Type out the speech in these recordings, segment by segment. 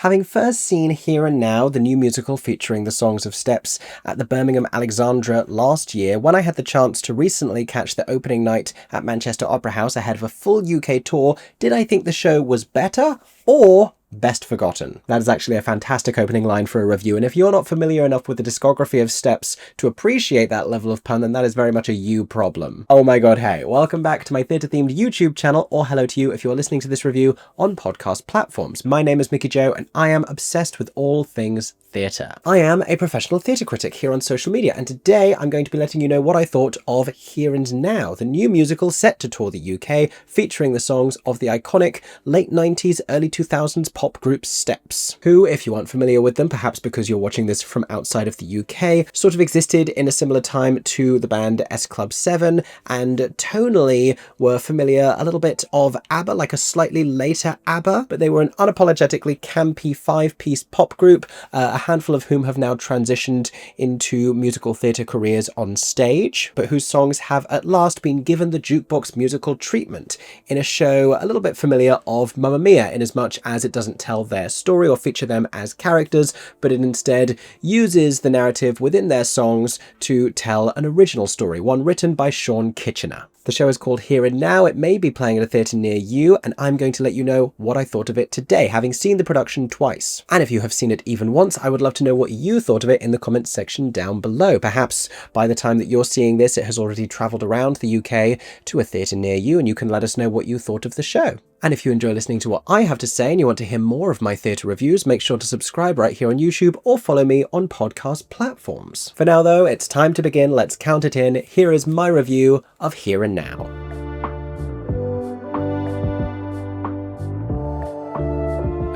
Having first seen Here and Now, the new musical featuring the songs of Steps at the Birmingham Alexandra last year, when I had the chance to recently catch the opening night at Manchester Opera House ahead of a full UK tour, did I think the show was better or best forgotten? That is actually a fantastic opening line for a review, and if you're not familiar enough with the discography of Steps to appreciate that level of pun, then that is very much a you problem. Oh my god, hey, welcome back to my theatre-themed YouTube channel, or hello to you if you're listening to this review on podcast platforms. My name is Mickey Joe, and I am obsessed with all things theatre. I am a professional theatre critic here on social media, and today I'm going to be letting you know what I thought of Here and Now, the new musical set to tour the UK, featuring the songs of the iconic late 90s, early 2000s pop group Steps, who, if you aren't familiar with them, perhaps because you're watching this from outside of the UK, sort of existed in a similar time to the band S Club 7, and tonally were familiar a little bit of ABBA, like a slightly later ABBA, but they were an unapologetically campy five-piece pop group, a handful of whom have now transitioned into musical theatre careers on stage, but whose songs have at last been given the jukebox musical treatment in a show a little bit familiar of Mamma Mia, in as much as it doesn't tell their story or feature them as characters, but it instead uses the narrative within their songs to tell an original story, one written by Shaun Kitchener. The show is called Here and Now. It may be playing at a theatre near you, and I'm going to let you know what I thought of it today, having seen the production twice. And if you have seen it even once, I would love to know what you thought of it in the comments section down below. Perhaps by the time that you're seeing this, it has already travelled around the UK to a theatre near you, and you can let us know what you thought of the show. And if you enjoy listening to what I have to say and you want to hear more of my theatre reviews, make sure to subscribe right here on YouTube or follow me on podcast platforms. For now though, it's time to begin. Let's count it in. Here is my review of Here and Now.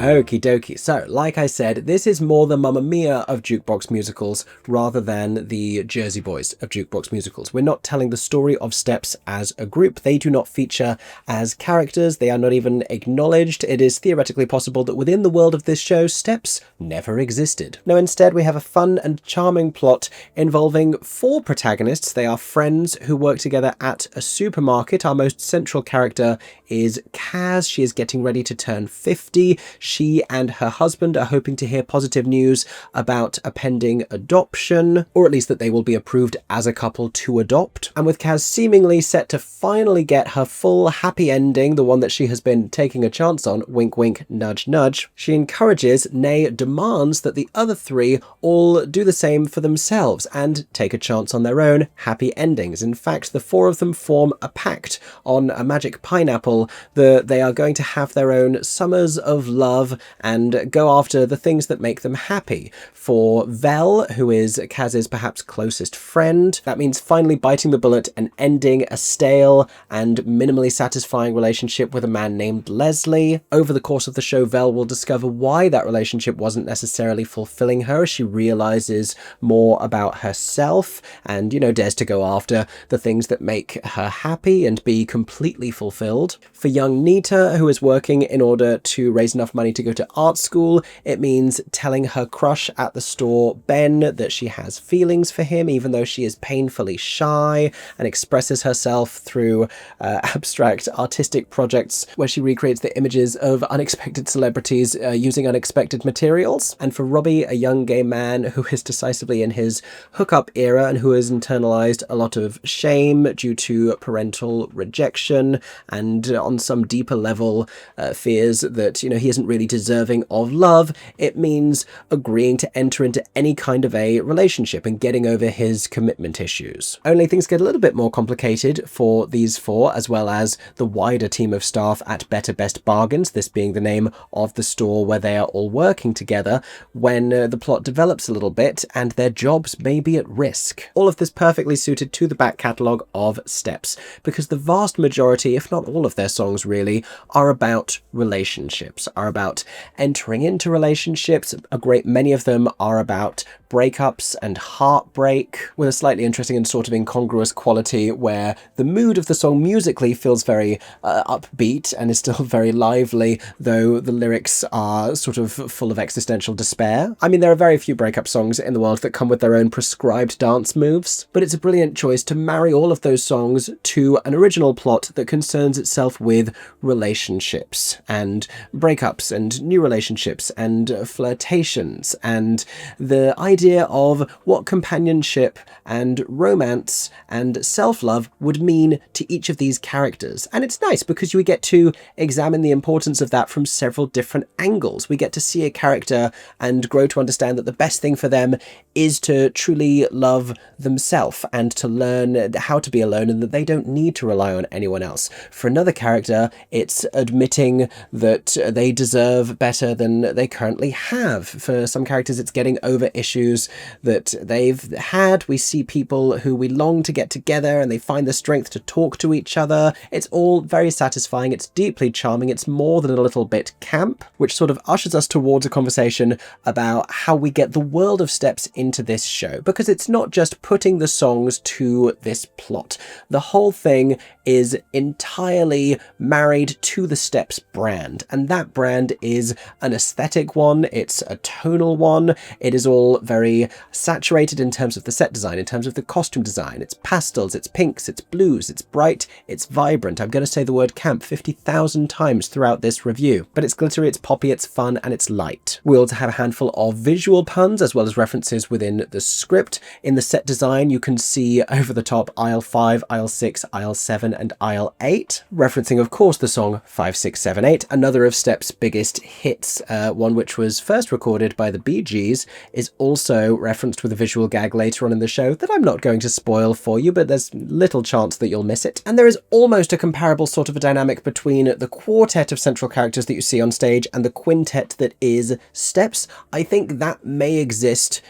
Okie dokie. So, like I said, this is more the Mamma Mia of jukebox musicals rather than the Jersey Boys of jukebox musicals. We're not telling the story of Steps as a group. They do not feature as characters. They are not even acknowledged. It is theoretically possible that within the world of this show, Steps never existed. No, instead we have a fun and charming plot involving four protagonists. They are friends who work together at a supermarket. Our most central character is Kaz. She is getting ready to turn 50. She and her husband are hoping to hear positive news about a pending adoption, or at least that they will be approved as a couple to adopt. And with Kaz seemingly set to finally get her full happy ending, the one that she has been taking a chance on, wink wink, nudge nudge, she encourages, nay demands, that the other three all do the same for themselves and take a chance on their own happy endings. In fact, the four of them form a pact on a magic pineapple that they are going to have their own summers of love and go after the things that make them happy. For Vel, who is Kaz's perhaps closest friend, that means finally biting the bullet and ending a stale and minimally satisfying relationship with a man named Leslie. Over the course of the show, Vel will discover why that relationship wasn't necessarily fulfilling her as she realizes more about herself and, dares to go after the things that make her happy and be completely fulfilled. For young Nita, who is working in order to raise enough money to go to art school, it means telling her crush at the store, Ben, that she has feelings for him, even though she is painfully shy and expresses herself through abstract artistic projects where she recreates the images of unexpected celebrities using unexpected materials. And for Robbie, a young gay man who is decisively in his hookup era and who has internalized a lot of shame due to parental rejection and on some deeper level fears that, he isn't really deserving of love, it means agreeing to enter into any kind of a relationship and getting over his commitment issues. Only things get a little bit more complicated for these four, as well as the wider team of staff at Better Best Bargains, this being the name of the store where they are all working together, when the plot develops a little bit and their jobs may be at risk. All of this perfectly suited to the back catalogue of Steps, because the vast majority, if not all of their songs really, are about relationships, are about entering into relationships. A great many of them are about breakups and heartbreak, with a slightly interesting and sort of incongruous quality where the mood of the song musically feels very upbeat and is still very lively, though the lyrics are sort of full of existential despair. I mean, there are very few breakup songs in the world that come with their own prescribed dance moves, but it's a brilliant choice to marry all of those songs to an original plot that concerns itself with relationships and breakups and new relationships and flirtations and the idea of what companionship and romance and self-love would mean to each of these characters. And it's nice because we get to examine the importance of that from several different angles. We get to see a character and grow to understand that the best thing for them is to truly love themselves and to learn how to be alone, and that they don't need to rely on anyone else. For another character, it's admitting that they deserve better than they currently have. For some characters, it's getting over issues that they've had. We see people who we long to get together and they find the strength to talk to each other. It's all very satisfying. It's deeply charming. It's more than a little bit camp, which sort of ushers us towards a conversation about how we get the world of Steps into this show, because it's not just putting the songs to this plot. The whole thing is entirely married to the Steps brand, and that brand is an aesthetic one, it's a tonal one, it is all very saturated in terms of the set design, in terms of the costume design. It's pastels, it's pinks, it's blues, it's bright, it's vibrant. I'm going to say the word camp 50,000 times throughout this review, but it's glittery, it's poppy, it's fun, and it's light. We also have a handful of visual puns as well as references within the script. In the set design, you can see over the top aisle 5, aisle 6, aisle 7, and aisle 8, referencing of course the song 5, 6, 7, 8, another of Steps' biggest hits, one which was first recorded by the Bee Gees, is also referenced with a visual gag later on in the show that I'm not going to spoil for you, but there's little chance that you'll miss it. And there is almost a comparable sort of a dynamic between the quartet of central characters that you see on stage and the quintet that is Steps. I think that may exist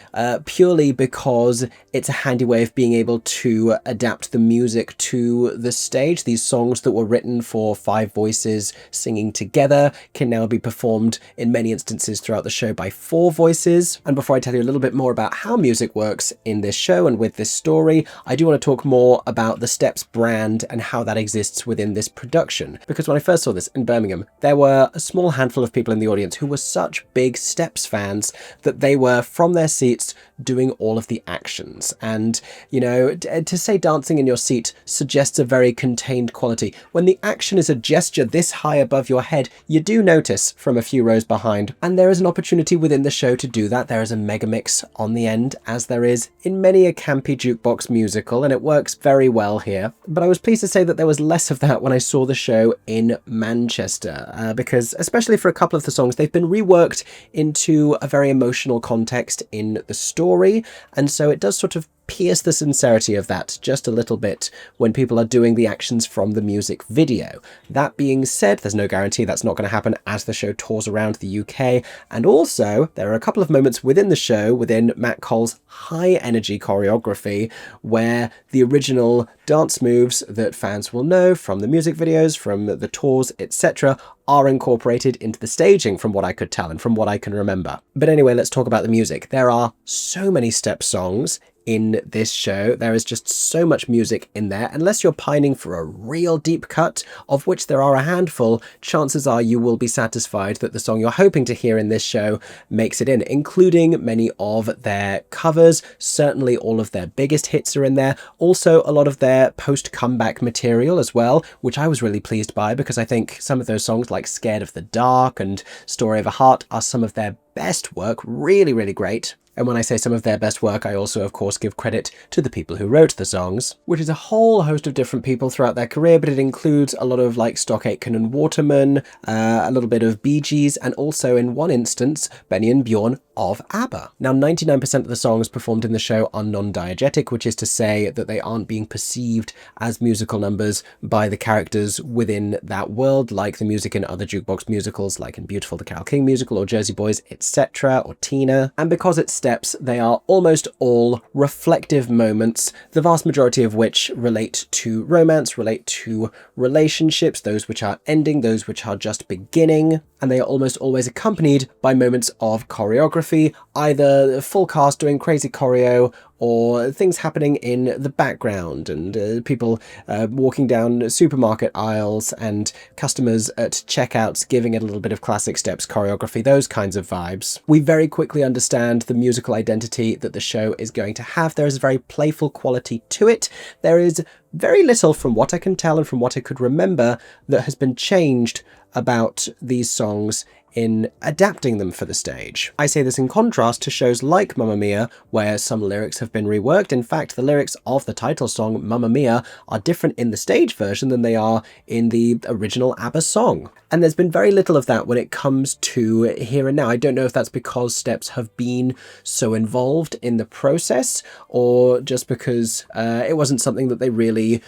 purely because it's a handy way of being able to adapt the music to the stage. These songs that were written for 5 voices singing together can now be performed in many instances throughout the show by 4 voices. And before I tell you a little bit more about how music works in this show and with this story, I do want to talk more about the Steps brand and how that exists within this production. Because when I first saw this in Birmingham, there were a small handful of people in the audience who were such big Steps fans that they were from their seats doing all of the actions. And, you know, to say dancing in your seat suggests a very contained quality. When the action is a gesture this high above your head, you do notice from a few rows behind. And there is an opportunity within the show to do that. There is a mega mix on the end, as there is in many a campy jukebox musical, and it works very well here. But I was pleased to say that there was less of that when I saw the show in Manchester, because especially for a couple of the songs, they've been reworked into a very emotional context in the story, and so it does sort of pierce the sincerity of that just a little bit when people are doing the actions from the music video. That being said, there's no guarantee that's not going to happen as the show tours around the UK, and also there are a couple of moments within the show, within Matt Cole's high energy choreography, where the original dance moves that fans will know from the music videos, from the tours, etc., are incorporated into the staging from what I could tell and from what I can remember. But anyway, let's talk about the music. There are so many Step songs in this show. There is just so much music in there. Unless you're pining for a real deep cut, of which there are a handful, chances are you will be satisfied that the song you're hoping to hear in this show makes it in, including many of their covers. Certainly all of their biggest hits are in there. Also a lot of their post-comeback material as well, which I was really pleased by, because I think some of those songs like Scared of the Dark and Story of a Heart are some of their best work. Really, really great. And when I say some of their best work, I also, of course, give credit to the people who wrote the songs, which is a whole host of different people throughout their career, but it includes a lot of like Stock Aitken and Waterman, a little bit of Bee Gees, and also in one instance, Benny and Bjorn of ABBA. Now, 99% of the songs performed in the show are non-diegetic, which is to say that they aren't being perceived as musical numbers by the characters within that world, like the music in other jukebox musicals, like in Beautiful the Carole King musical, or Jersey Boys, etc., or Tina. And because it's Steps, they are almost all reflective moments, the vast majority of which relate to romance, relate to relationships, those which are ending, those which are just beginning, and they are almost always accompanied by moments of choreography, either the full cast doing crazy choreo or things happening in the background, and people walking down supermarket aisles and customers at checkouts giving it a little bit of classic Steps choreography, those kinds of vibes. We very quickly understand the musical identity that the show is going to have. There is a very playful quality to it. There is very little, from what I can tell and from what I could remember, that has been changed about these songs in adapting them for the stage. I say this in contrast to shows like Mamma Mia, where some lyrics have been reworked. In fact, the lyrics of the title song, Mamma Mia, are different in the stage version than they are in the original ABBA song. And there's been very little of that when it comes to Here and Now. I don't know if that's because Steps have been so involved in the process, or just because it wasn't something that they really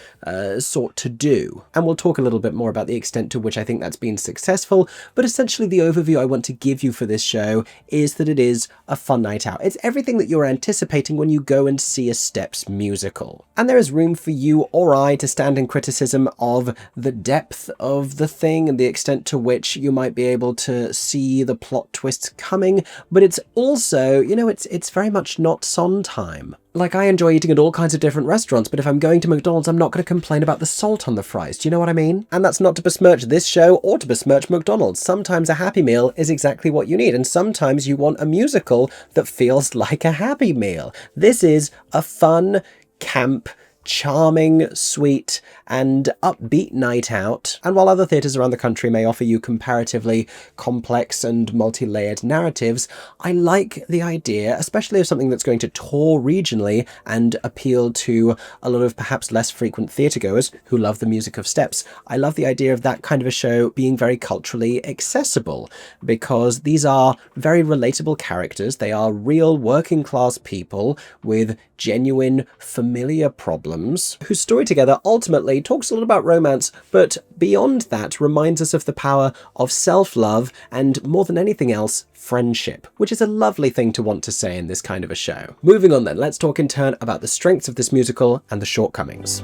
sought to do. And we'll talk a little bit more about the extent to which I think that's been successful, but essentially the overview I want to give you for this show is that it is a fun night out. It's everything that you're anticipating when you go and see a Steps musical. And there is room for you or I to stand in criticism of the depth of the thing and the extent to which you might be able to see the plot twists coming, but it's also, you know, it's very much not Sondheim. Like, I enjoy eating at all kinds of different restaurants, but if I'm going to McDonald's, I'm not going to complain about the salt on the fries. Do you know what I mean? And that's not to besmirch this show or to besmirch McDonald's. Sometimes a Happy Meal is exactly what you need, and sometimes you want a musical that feels like a Happy Meal. This is a fun, camp, charming, sweet, and upbeat night out. And while other theatres around the country may offer you comparatively complex and multi-layered narratives, I like the idea, especially of something that's going to tour regionally and appeal to a lot of perhaps less frequent theatregoers who love the music of Steps. I love the idea of that kind of a show being very culturally accessible, because these are very relatable characters. They are real working class people with genuine familiar problems whose story together ultimately talks a lot about romance, but beyond that reminds us of the power of self-love and, more than anything else, friendship, which is a lovely thing to want to say in this kind of a show. Moving on then, let's talk in turn about the strengths of this musical and the shortcomings.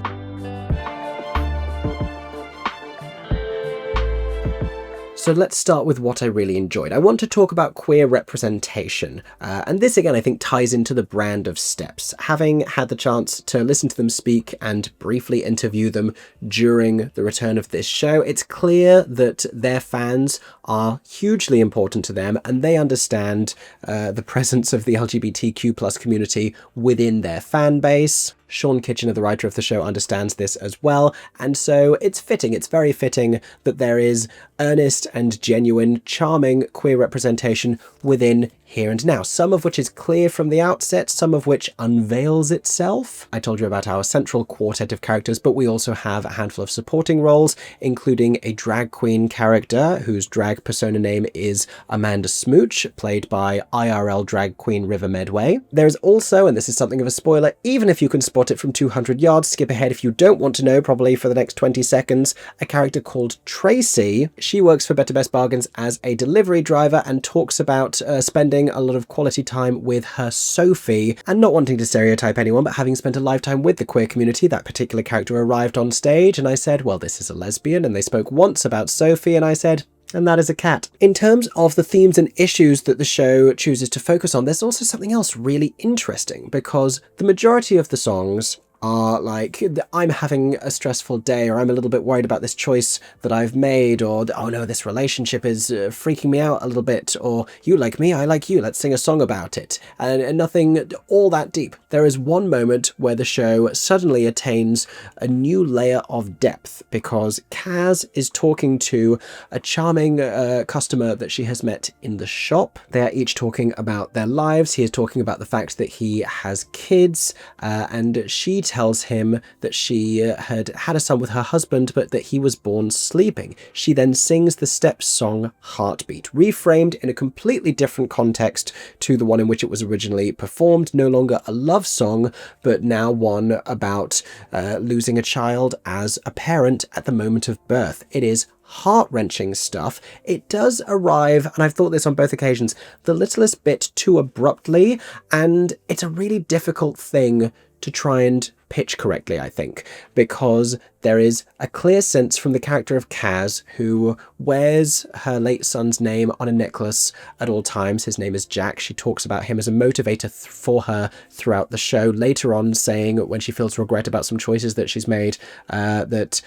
So let's start with what I really enjoyed. I want to talk about queer representation, and this again I think ties into the brand of Steps. Having had the chance to listen to them speak and briefly interview them during the return of this show, it's clear that their fans are hugely important to them, and they understand the presence of the LGBTQ+ community within their fan base. Shaun Kitchener, the writer of the show, understands this as well, and so it's fitting, it's very fitting that there is earnest and genuine, charming queer representation within Here and Now, some of which is clear from the outset, some of which unveils itself. I told you about our central quartet of characters, but we also have a handful of supporting roles, including a drag queen character whose drag persona name is Amanda Smooch, played by IRL drag queen River Medway. There is also, and this is something of a spoiler, even if you can spot it from 200 yards, skip ahead if you don't want to know, probably for the next 20 seconds, a character called Tracy. She works for Better Best Bargains as a delivery driver and talks about spending a lot of quality time with her Sophie, and not wanting to stereotype anyone, but having spent a lifetime with the queer community, that particular character arrived on stage and I said, well, this is a lesbian, and they spoke once about Sophie and I said, and that is a cat. In terms of the themes and issues that the show chooses to focus on, there's also something else really interesting, because the majority of the songs are like, I'm having a stressful day, or I'm a little bit worried about this choice that I've made, or oh no, this relationship is freaking me out a little bit, or you like me, I like you, let's sing a song about it. And nothing all that deep. There is one moment where the show suddenly attains a new layer of depth, because Kaz is talking to a charming customer that she has met in the shop. They are each talking about their lives. He is talking about the fact that he has kids, and she tells him that she had had a son with her husband, but that he was born sleeping. She then sings the Steps song Heartbeat, reframed in a completely different context to the one in which it was originally performed. No longer a love song, but now one about losing a child as a parent at the moment of birth. It is heart-wrenching stuff. It does arrive, and I've thought this on both occasions, the littlest bit too abruptly, and it's a really difficult thing to try and pitch correctly, I think, because there is a clear sense from the character of Kaz, who wears her late son's name on a necklace at all times. His name is Jack. She talks about him as a motivator for her throughout the show, later on saying when she feels regret about some choices that she's made, that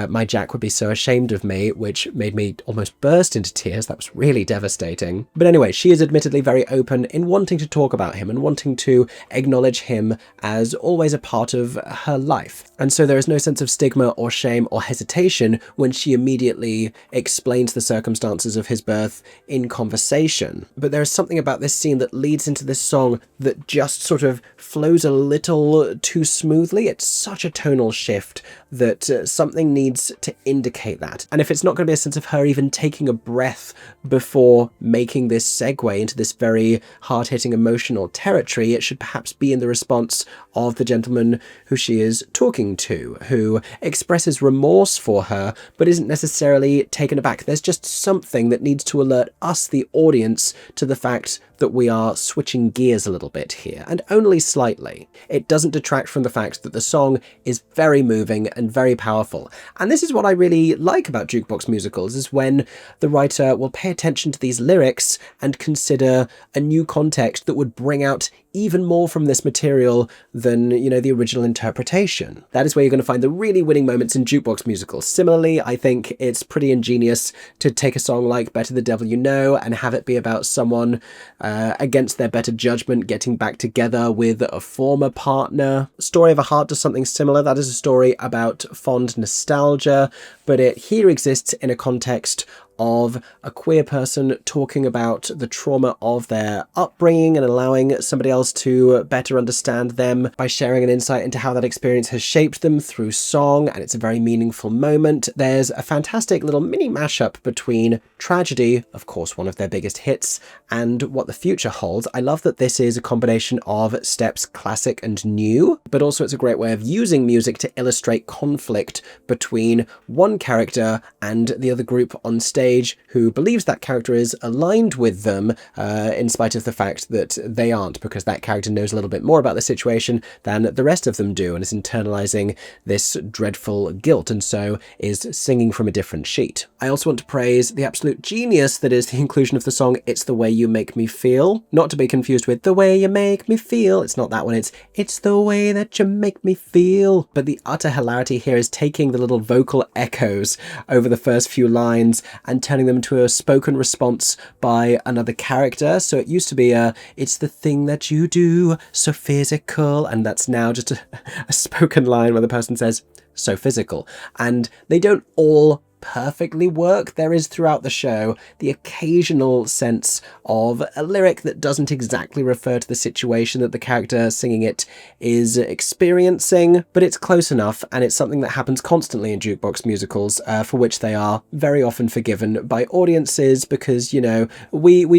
my Jack would be so ashamed of me, which made me almost burst into tears. That was really devastating. But anyway, she is admittedly very open in wanting to talk about him and wanting to acknowledge him as always a part of of her life. And so there is no sense of stigma or shame or hesitation when she immediately explains the circumstances of his birth in conversation. But there is something about this scene that leads into this song that just sort of flows a little too smoothly. It's such a tonal shift that something needs to indicate that. And if it's not going to be a sense of her even taking a breath before making this segue into this very hard-hitting emotional territory, it should perhaps be in the response of the gentleman who she is talking to, who expresses remorse for her, but isn't necessarily taken aback. There's just something that needs to alert us, the audience, to the fact that we are switching gears a little bit here, and only slightly. It doesn't detract from the fact that the song is very moving and very powerful. And this is what I really like about jukebox musicals, is when the writer will pay attention to these lyrics and consider a new context that would bring out even more from this material than, the original interpretation. That is where you're going to find the really winning moments in jukebox musicals. Similarly, I think it's pretty ingenious to take a song like Better the Devil You Know and have it be about someone against their better judgment getting back together with a former partner. Story of a Heart does something similar. That is a story about fond nostalgia, but it here exists in a context of a queer person talking about the trauma of their upbringing and allowing somebody else to better understand them by sharing an insight into how that experience has shaped them through song, and it's a very meaningful moment. There's a fantastic little mini mashup between Tragedy, of course one of their biggest hits, and What the Future Holds. I love that this is a combination of Steps classic and new, but also it's a great way of using music to illustrate conflict between one character and the other group on stage, who believes that character is aligned with them in spite of the fact that they aren't, because that character knows a little bit more about the situation than the rest of them do and is internalizing this dreadful guilt, and so is singing from a different sheet. I also want to praise the absolute genius that is the inclusion of the song It's the Way You Make Me Feel, not to be confused with The Way You Make Me Feel. It's not that one, it's the way that you make me feel. But the utter hilarity here is taking the little vocal echoes over the first few lines and turning them into a spoken response by another character. So it used to be it's the thing that you do, so physical, and that's now just a spoken line where the person says, so physical. And they don't all perfectly work. There is throughout the show the occasional sense of a lyric that doesn't exactly refer to the situation that the character singing it is experiencing, but it's close enough, and it's something that happens constantly in jukebox musicals, for which they are very often forgiven by audiences, because we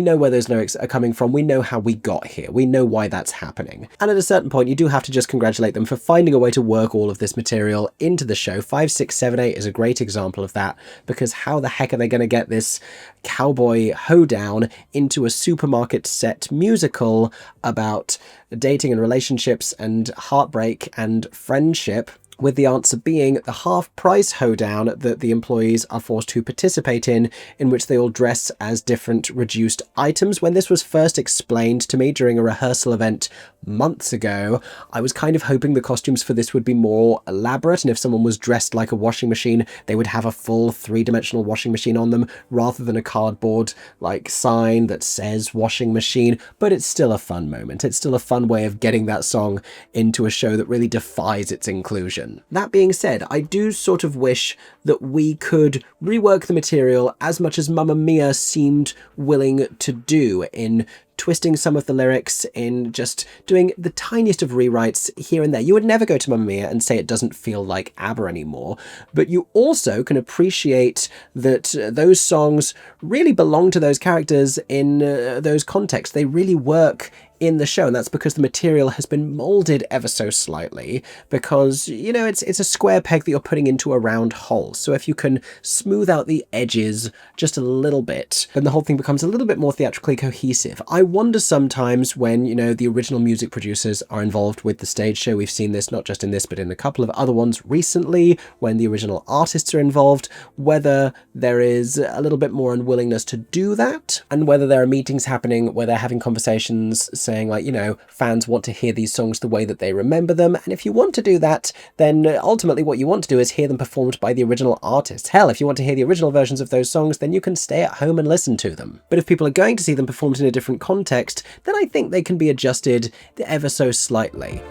know where those lyrics are coming from, we know how we got here, we know why that's happening. And at a certain point you do have to just congratulate them for finding a way to work all of this material into the show. 5, 6, 7, 8 is a great example of that, because how the heck are they going to get this cowboy hoedown into a supermarket set musical about dating and relationships and heartbreak and friendship, with the answer being the half-price hoedown that the employees are forced to participate in which they all dress as different reduced items. When this was first explained to me during a rehearsal event months ago, I was kind of hoping the costumes for this would be more elaborate, and if someone was dressed like a washing machine, they would have a full 3-dimensional washing machine on them, rather than a cardboard sign that says washing machine. But it's still a fun moment. It's still a fun way of getting that song into a show that really defies its inclusion. That being said, I do sort of wish that we could rework the material as much as Mamma Mia seemed willing to do, in twisting some of the lyrics, in just doing the tiniest of rewrites here and there. You would never go to Mamma Mia and say it doesn't feel like ABBA anymore, but you also can appreciate that those songs really belong to those characters in those contexts. They really work in the show, and that's because the material has been molded ever so slightly, because it's a square peg that you're putting into a round hole. So if you can smooth out the edges just a little bit, then the whole thing becomes a little bit more theatrically cohesive. I wonder sometimes when the original music producers are involved with the stage show. We've seen this not just in this but in a couple of other ones recently, when the original artists are involved, whether there is a little bit more unwillingness to do that, and whether there are meetings happening where they're having conversations saying fans want to hear these songs the way that they remember them. And if you want to do that, then ultimately what you want to do is hear them performed by the original artists. Hell, if you want to hear the original versions of those songs, then you can stay at home and listen to them. But if people are going to see them performed in a different context, then I think they can be adjusted ever so slightly.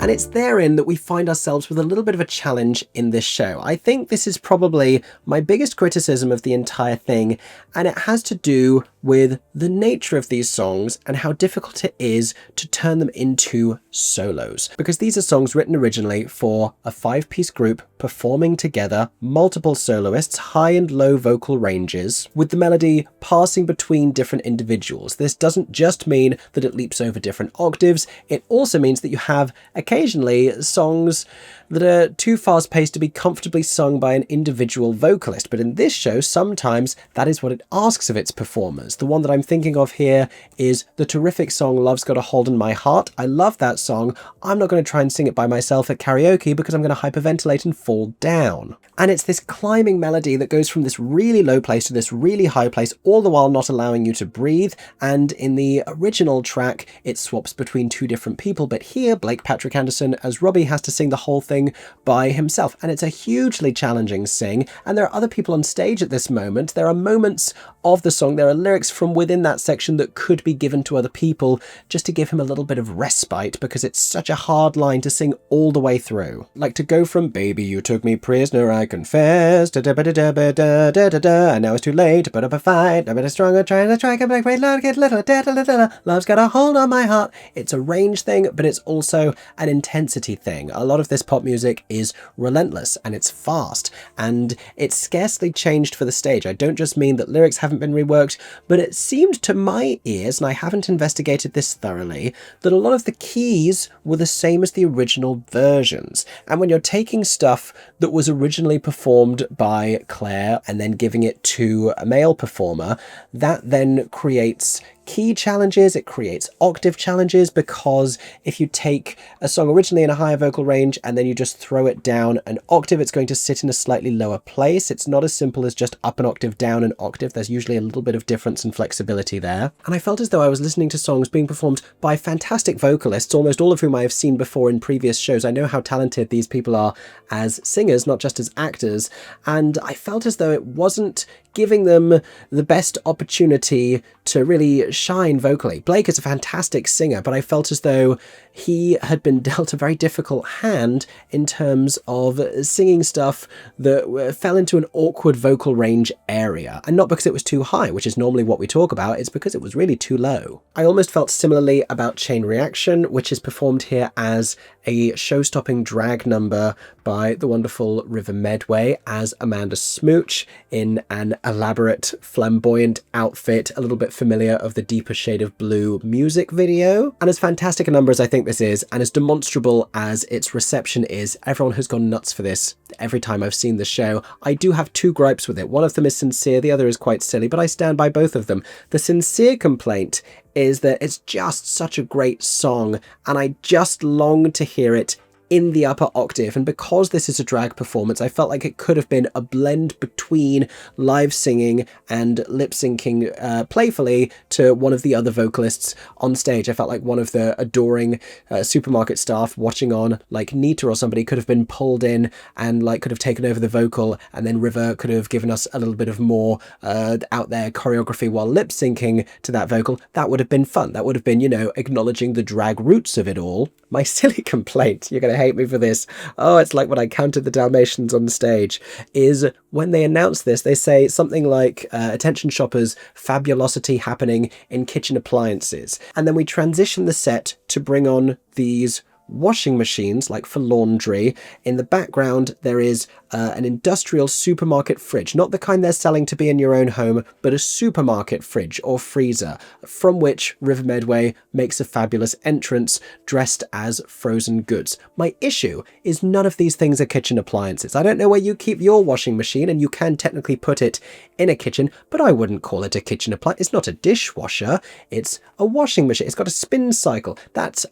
And it's therein that we find ourselves with a little bit of a challenge in this show. I think this is probably my biggest criticism of the entire thing, and it has to do with the nature of these songs and how difficult it is to turn them into solos. Because these are songs written originally for a 5-piece group performing together, multiple soloists, high and low vocal ranges, with the melody passing between different individuals. This doesn't just mean that it leaps over different octaves, it also means that you have occasionally songs that are too fast-paced to be comfortably sung by an individual vocalist. But in this show, sometimes that is what it asks of its performers. The one that I'm thinking of here is the terrific song Love's Got a Hold on My Heart. I love that song. I'm not going to try and sing it by myself at karaoke because I'm going to hyperventilate and fall down. And it's this climbing melody that goes from this really low place to this really high place, all the while not allowing you to breathe. And in the original track, it swaps between two different people. But here, Blake Patrick Anderson as Robbie has to sing the whole thing by himself, and it's a hugely challenging sing. And there are other people on stage at this moment. There are moments of the song, there are lyrics from within that section that could be given to other people just to give him a little bit of respite, because it's such a hard line to sing all the way through. Like to go from baby you took me prisoner I confess, da da da da da da da da da, and now it's too late to put up a fight, I'm better stronger trying to strike a black great loud get little da da da da, love's got a hold on my heart. It's a range thing, but it's also an intensity thing. A lot of this pop music is relentless and it's fast, and it's scarcely changed for the stage. I don't just mean that lyrics haven't been reworked, but it seemed to my ears, and I haven't investigated this thoroughly, that a lot of the keys were the same as the original versions. And when you're taking stuff that was originally performed by Claire and then giving it to a male performer, that then creates key challenges, it creates octave challenges, because if you take a song originally in a higher vocal range and then you just throw it down an octave, it's going to sit in a slightly lower place. It's not as simple as just up an octave, down an octave. There's usually a little bit of difference and flexibility there. And I felt as though I was listening to songs being performed by fantastic vocalists, almost all of whom I have seen before in previous shows. I know how talented these people are as singers, not just as actors, and I felt as though it wasn't giving them the best opportunity to really shine vocally. Blake is a fantastic singer, but I felt as though he had been dealt a very difficult hand in terms of singing stuff that fell into an awkward vocal range area. And not because it was too high, which is normally what we talk about, it's because it was really too low. I almost felt similarly about Chain Reaction, which is performed here as a show-stopping drag number by the wonderful River Medway as Amanda Smooch in an elaborate, flamboyant outfit, a little bit familiar of the deeper shade of blue music video. And as fantastic a number as I think this is, and as demonstrable as its reception is, everyone has gone nuts for this every time I've seen the show. I do have two gripes with it. One of them is sincere, the other is quite silly, but I stand by both of them. The sincere complaint is that it's just such a great song, and I just long to hear it in the upper octave. And because this is a drag performance, I felt like it could have been a blend between live singing and lip syncing playfully to one of the other vocalists on stage. I felt like one of the adoring supermarket staff watching on, like Nita or somebody, could have been pulled in and like could have taken over the vocal, and then River could have given us a little bit of more out there choreography while lip syncing to that vocal. That would have been fun. That would have been, you know, acknowledging the drag roots of it all. My silly complaint, you're going to hate me for this, oh, it's like when I counted the Dalmatians on stage, is when they announce this, they say something like, attention shoppers, fabulosity happening in kitchen appliances. And then we transition the set to bring on these washing machines, like for laundry. In the background, there is an industrial supermarket fridge, not the kind they're selling to be in your own home, but a supermarket fridge or freezer, from which River Medway makes a fabulous entrance dressed as frozen goods. My issue is none of these things are kitchen appliances. I don't know where you keep your washing machine, and you can technically put it in a kitchen, but I wouldn't call it a kitchen appliance. It's not a dishwasher, it's a washing machine. It's got a spin cycle.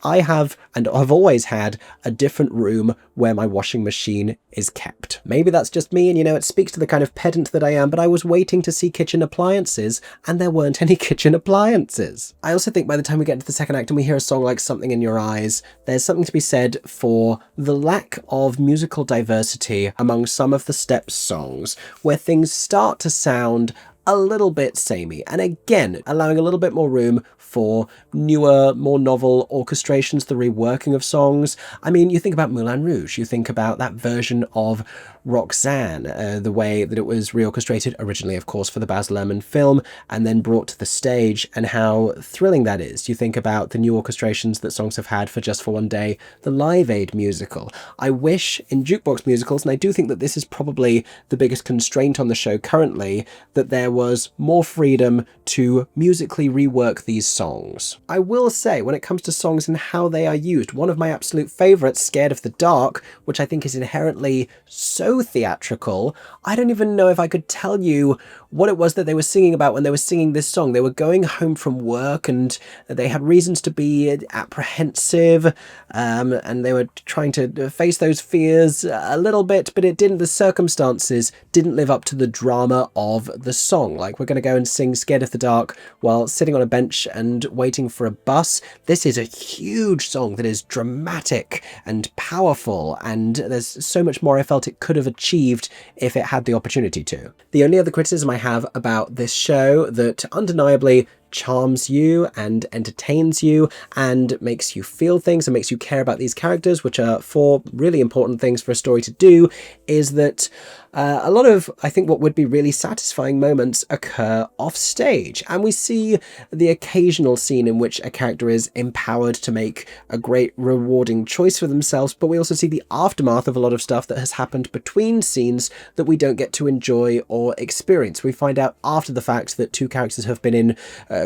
I have, and I've always had, a different room where my washing machine is kept. Maybe that's just me, and you know, it speaks to the kind of pedant that I am, but I was waiting to see kitchen appliances, and there weren't any kitchen appliances. I also think by the time we get to the second act and we hear a song like Something in Your Eyes, there's something to be said for the lack of musical diversity among some of the Steps songs, where things start to sound a little bit samey. And again, allowing a little bit more room for newer, more novel orchestrations, the reworking of songs. I mean, you think about Moulin Rouge, you think about that version of Roxanne, the way that it was reorchestrated originally, of course, for the Baz Luhrmann film, and then brought to the stage, and how thrilling that is. You think about the new orchestrations that songs have had for Just for One Day, the Live Aid musical. I wish in jukebox musicals, and I do think that this is probably the biggest constraint on the show currently, that there was more freedom to musically rework these songs. I will say, when it comes to songs and how they are used, one of my absolute favourites, Scared of the Dark, which I think is inherently so theatrical, I don't even know if I could tell you what it was that they were singing about when they were singing this song. They were going home from work and they had reasons to be apprehensive, and they were trying to face those fears a little bit, but the circumstances didn't live up to the drama of the song. Like, we're going to go and sing Scared of the Dark while sitting on a bench and waiting for a bus. This is a huge song that is dramatic and powerful, and there's so much more I felt it could have achieved if it had the opportunity to. The only other criticism I have about this show that undeniably charms you and entertains you and makes you feel things and makes you care about these characters, which are four really important things for a story to do, is that a lot of, I think, what would be really satisfying moments occur off stage, and we see the occasional scene in which a character is empowered to make a great rewarding choice for themselves, but we also see the aftermath of a lot of stuff that has happened between scenes that we don't get to enjoy or experience. We find out after the fact that two characters have been in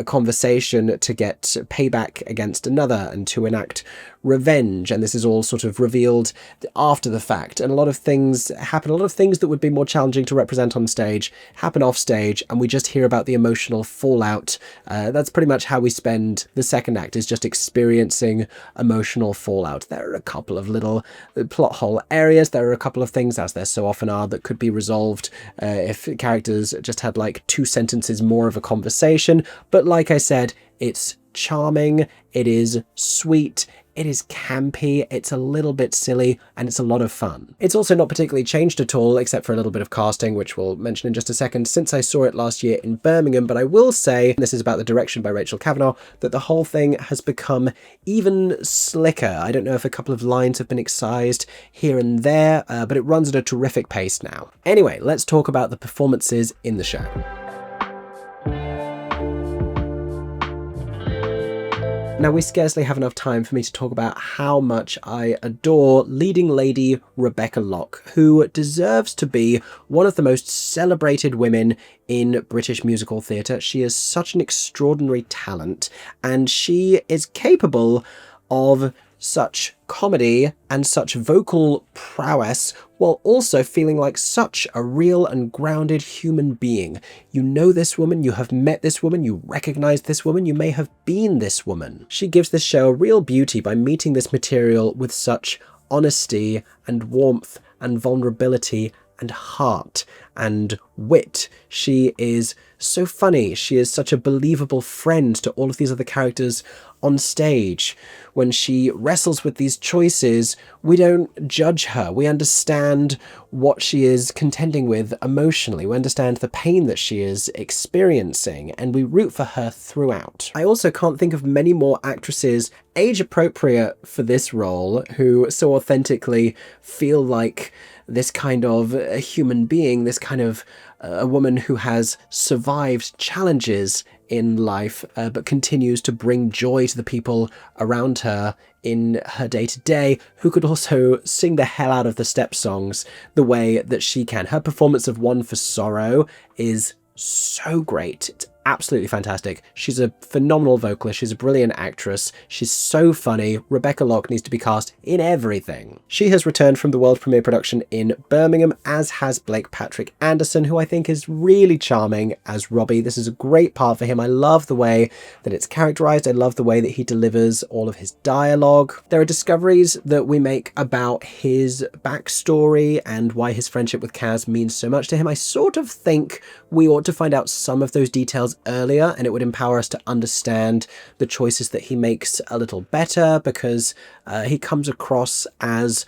conversation to get payback against another and to enact revenge, and this is all sort of revealed after the fact, and a lot of things happen, a lot of things that would be more challenging to represent on stage happen off stage, and we just hear about the emotional fallout. That's pretty much how we spend the second act, is just experiencing emotional fallout. There are a couple of little plot hole areas, there are a couple of things, as there so often are, that could be resolved if characters just had like 2 sentences more of a conversation, but like I said, it's charming, it is sweet, it is campy, it's a little bit silly, and it's a lot of fun. It's also not particularly changed at all, except for a little bit of casting, which we'll mention in just a second, since I saw it last year in Birmingham, but I will say, and this is about the direction by Rachel Kavanagh, that the whole thing has become even slicker. I don't know if a couple of lines have been excised here and there, but it runs at a terrific pace now. Anyway, let's talk about the performances in the show. Now, we scarcely have enough time for me to talk about how much I adore leading lady Rebecca Locke, who deserves to be one of the most celebrated women in British musical theatre. She is such an extraordinary talent, and she is capable of such comedy and such vocal prowess while also feeling like such a real and grounded human being. You know this woman, you have met this woman, you recognize this woman, you may have been this woman. She gives this show a real beauty by meeting this material with such honesty and warmth and vulnerability and heart and wit. She is so funny. She is such a believable friend to all of these other characters on stage. When she wrestles with these choices, we don't judge her. We understand what she is contending with emotionally. We understand the pain that she is experiencing, and we root for her throughout. I also can't think of many more actresses age appropriate for this role who so authentically feel like this kind of a human being, this kind of a woman who has survived challenges in life, but continues to bring joy to the people around her in her day-to-day, who could also sing the hell out of the step songs the way that she can. Her performance of One for Sorrow is so great. It's absolutely fantastic. She's a phenomenal vocalist. She's a brilliant actress. She's so funny. Rebecca Locke needs to be cast in everything. She has returned from the world premiere production in Birmingham, as has Blake Patrick Anderson, who I think is really charming as Robbie. This is a great part for him. I love the way that it's characterized. I love the way that he delivers all of his dialogue. There are discoveries that we make about his backstory and why his friendship with Kaz means so much to him. I sort of think we ought to find out some of those details earlier, and it would empower us to understand the choices that he makes a little better, because he comes across as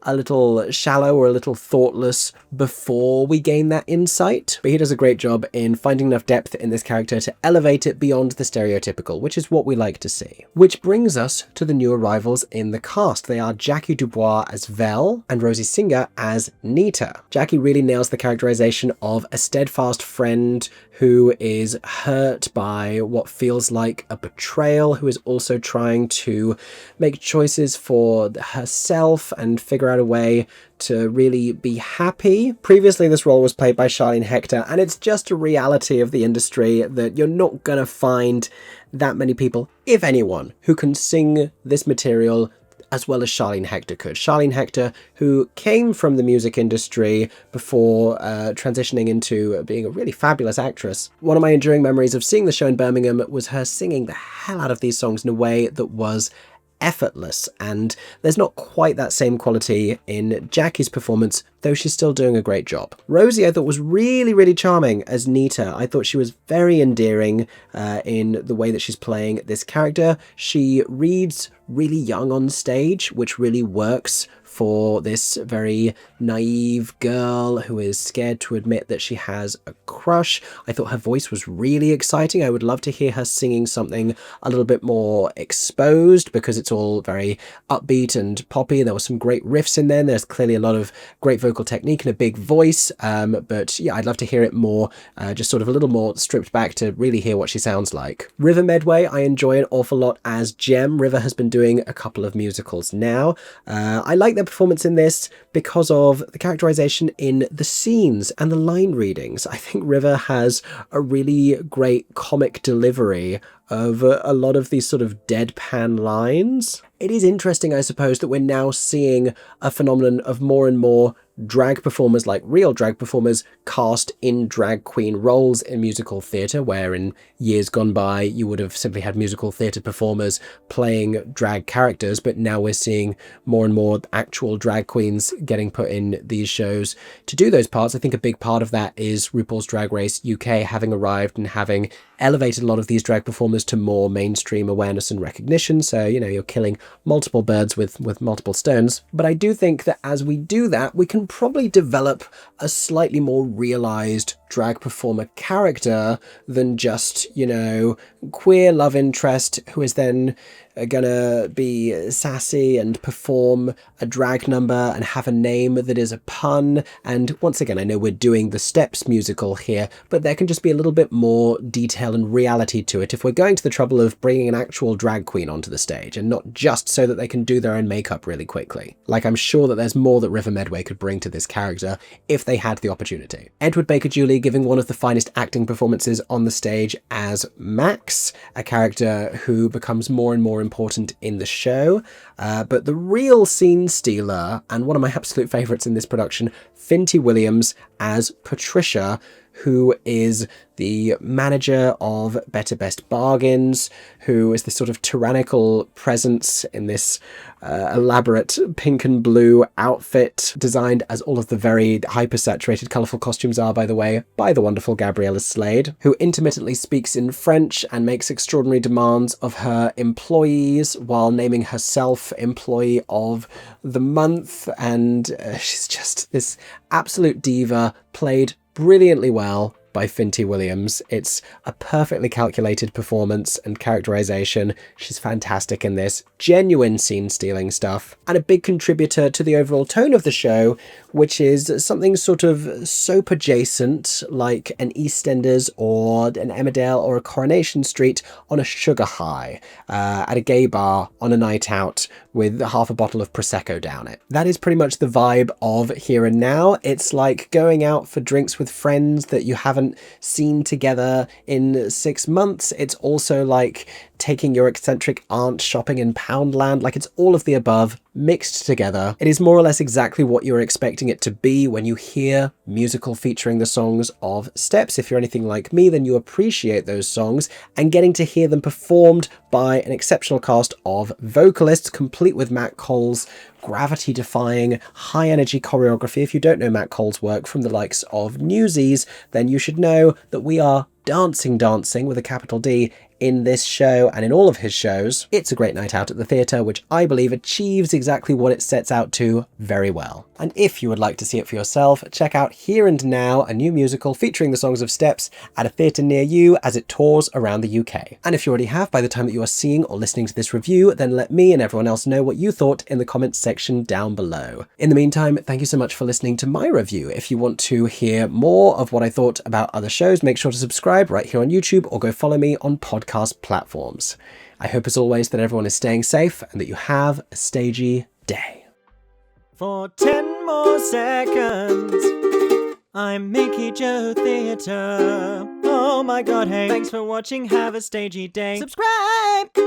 a little shallow or a little thoughtless before we gain that insight. But he does a great job in finding enough depth in this character to elevate it beyond the stereotypical, which is what we like to see. Which brings us to the new arrivals in the cast. They are Jackie Dubois as Vel and Rosie Singer as Nita. Jackie really nails the characterization of a steadfast friend who is hurt by what feels like a betrayal, who is also trying to make choices for herself and figure out a way to really be happy. Previously, this role was played by Charlene Hector, and it's just a reality of the industry that you're not gonna find that many people, if anyone, who can sing this material as well as Charlene Hector could. Charlene Hector, who came from the music industry before transitioning into being a really fabulous actress. One of my enduring memories of seeing the show in Birmingham was her singing the hell out of these songs in a way that was effortless, and there's not quite that same quality in Jackie's performance, though she's still doing a great job. Rosie I thought was really, really charming as Nita. I thought she was very endearing in the way that she's playing this character. She reads really young on stage, which really works for this very naive girl who is scared to admit that she has a crush. I thought her voice was really exciting. I would love to hear her singing something a little bit more exposed, because it's all very upbeat and poppy. There were some great riffs in there. There's clearly a lot of great vocal technique and a big voice. But yeah, I'd love to hear it more, just sort of a little more stripped back to really hear what she sounds like. River Medway, I enjoy an awful lot as Jem. River has been doing a couple of musicals now. I like their performance in this because of the characterization in the scenes and the line readings. I think River has a really great comic delivery of a lot of these sort of deadpan lines. It is interesting, I suppose, that we're now seeing a phenomenon of more and more drag performers, like real drag performers, cast in drag queen roles in musical theatre, where in years gone by you would have simply had musical theatre performers playing drag characters, but now we're seeing more and more actual drag queens getting put in these shows to do those parts. I think a big part of that is RuPaul's Drag Race UK having arrived and having elevated a lot of these drag performers to more mainstream awareness and recognition. So, you know, you're killing multiple birds with multiple stones. But I do think that as we do that, we can probably develop a slightly more realized drag performer character than just, you know, queer love interest who is then gonna be sassy and perform a drag number and have a name that is a pun. And once again, I know we're doing the Steps musical here, but there can just be a little bit more detail and reality to it if we're going to the trouble of bringing an actual drag queen onto the stage, and not just so that they can do their own makeup really quickly. Like, I'm sure that there's more that River Medway could bring to this character if they had the opportunity. Edward Baker-Julie giving one of the finest acting performances on the stage as Max, a character who becomes more and more important in the show. But the real scene stealer, and one of my absolute favourites in this production, Finty Williams as Patricia, who is the manager of Better Best Bargains, who is this sort of tyrannical presence in this elaborate pink and blue outfit, designed as all of the very hyper-saturated, colourful costumes are, by the way, by the wonderful Gabriella Slade, who intermittently speaks in French and makes extraordinary demands of her employees while naming herself Employee of the Month. And she's just this absolute diva, played brilliantly well by Finty Williams. It's a perfectly calculated performance and characterization. She's fantastic in this. Genuine scene-stealing stuff. And a big contributor to the overall tone of the show, which is something sort of soap-adjacent, like an EastEnders or an Emmerdale or a Coronation Street on a sugar high, at a gay bar on a night out with half a bottle of Prosecco down it. That is pretty much the vibe of Here and Now. It's like going out for drinks with friends that you haven't seen together in 6 months. It's also like taking your eccentric aunt shopping in Poundland. Like, it's all of the above mixed together. It is more or less exactly what you're expecting it to be when you hear musical featuring the songs of Steps. If you're anything like me, then you appreciate those songs, and getting to hear them performed by an exceptional cast of vocalists, complete with Matt Cole's gravity-defying, high-energy choreography. If you don't know Matt Cole's work from the likes of Newsies, then you should know that we are dancing with a capital D in this show and in all of his shows. It's a great night out at the theatre, which I believe achieves exactly what it sets out to very well. And if you would like to see it for yourself, check out Here and Now, a new musical featuring the songs of Steps at a theatre near you as it tours around the UK. And if you already have by the time that you are seeing or listening to this review, then let me and everyone else know what you thought in the comments section down below. In the meantime, thank you so much for listening to my review. If you want to hear more of what I thought about other shows, make sure to subscribe right here on YouTube or go follow me on podcast platforms. I hope as always that everyone is staying safe and that you have a stagey day. For 10 more seconds, I'm Mickey Joe Theatre. Oh my god, hey, thanks for watching, have a stagey day. Subscribe!